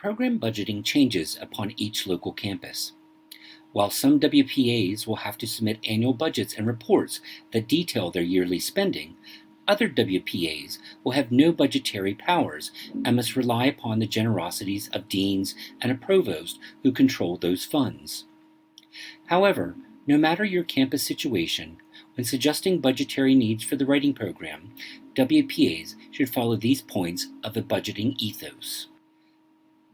Program budgeting changes upon each local campus. While some WPAs will have to submit annual budgets and reports that detail their yearly spending, other WPAs will have no budgetary powers and must rely upon the generosities of deans and a provost who control those funds. However, no matter your campus situation, when suggesting budgetary needs for the writing program, WPAs should follow these points of the budgeting ethos.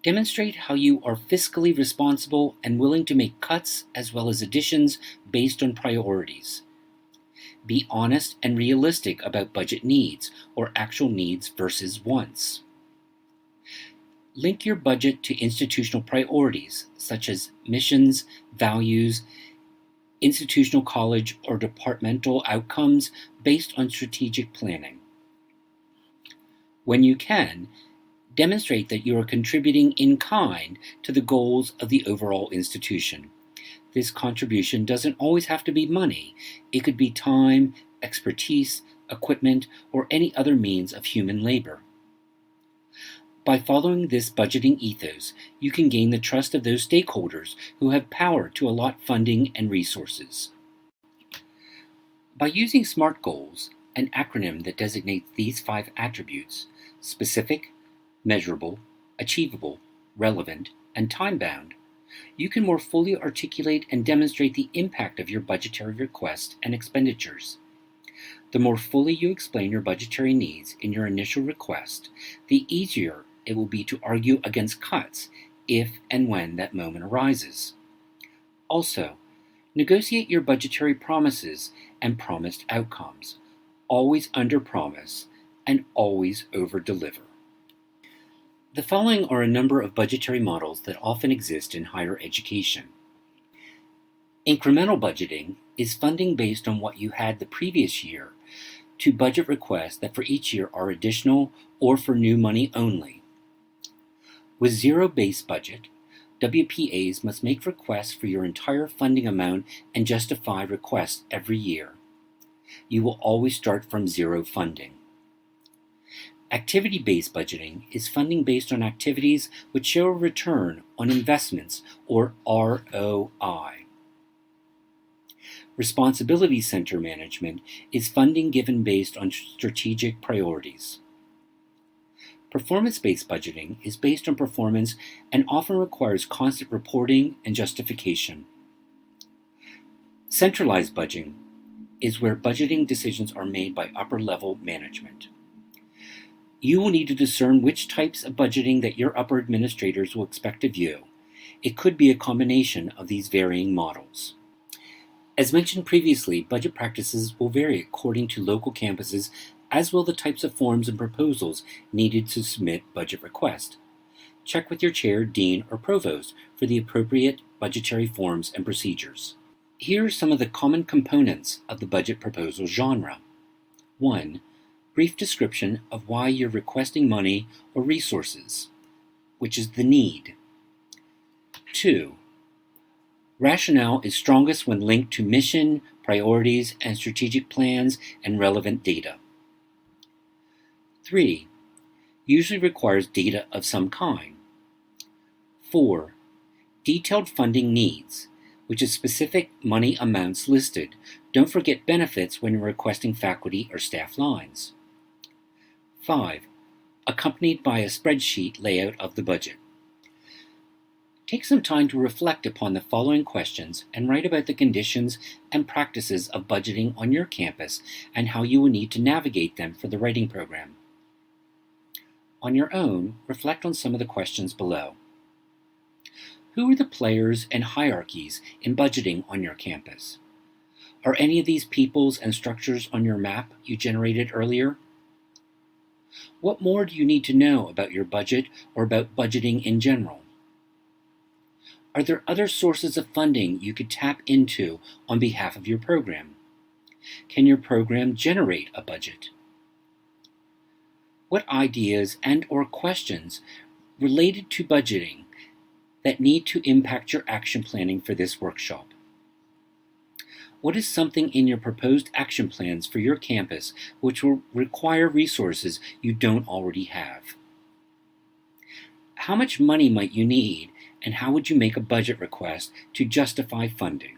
Demonstrate how you are fiscally responsible and willing to make cuts as well as additions based on priorities. Be honest and realistic about budget needs or actual needs versus wants. Link your budget to institutional priorities such as missions, values, institutional college or departmental outcomes based on strategic planning. When you can, demonstrate that you are contributing in kind to the goals of the overall institution. This contribution doesn't always have to be money. It could be time, expertise, equipment, or any other means of human labor. By following this budgeting ethos, you can gain the trust of those stakeholders who have power to allot funding and resources. By using SMART goals, an acronym that designates these 5 attributes, specific, measurable, achievable, relevant, and time-bound, you can more fully articulate and demonstrate the impact of your budgetary requests and expenditures. The more fully you explain your budgetary needs in your initial request, the easier it will be to argue against cuts if and when that moment arises. Also, negotiate your budgetary promises and promised outcomes. Always under-promise and always over-deliver. The following are a number of budgetary models that often exist in higher education. Incremental budgeting is funding based on what you had the previous year to budget requests that for each year are additional or for new money only. With zero-based budget, WPAs must make requests for your entire funding amount and justify requests every year. You will always start from zero funding. Activity-based budgeting is funding based on activities which show a return on investments, or ROI. Responsibility center management is funding given based on strategic priorities. Performance-based budgeting is based on performance and often requires constant reporting and justification. Centralized budgeting is where budgeting decisions are made by upper-level management. You will need to discern which types of budgeting that your upper administrators will expect of you. It could be a combination of these varying models. As mentioned previously, budget practices will vary according to local campuses, as will the types of forms and proposals needed to submit budget requests. Check with your chair, dean, or provost for the appropriate budgetary forms and procedures. Here are some of the common components of the budget proposal genre. 1. Brief description of why you're requesting money or resources, which is the need. 2. Rationale is strongest when linked to mission, priorities, and strategic plans and relevant data. 3. Usually requires data of some kind. 4. Detailed funding needs, which is specific money amounts listed. Don't forget benefits when you're requesting faculty or staff lines. 5. Accompanied by a spreadsheet layout of the budget. Take some time to reflect upon the following questions and write about the conditions and practices of budgeting on your campus and how you will need to navigate them for the writing program. On your own, reflect on some of the questions below. Who are the players and hierarchies in budgeting on your campus? Are any of these peoples and structures on your map you generated earlier? What more do you need to know about your budget or about budgeting in general? Are there other sources of funding you could tap into on behalf of your program? Can your program generate a budget? What ideas and/or questions related to budgeting that need to impact your action planning for this workshop? What is something in your proposed action plans for your campus which will require resources you don't already have? How much money might you need, and how would you make a budget request to justify funding?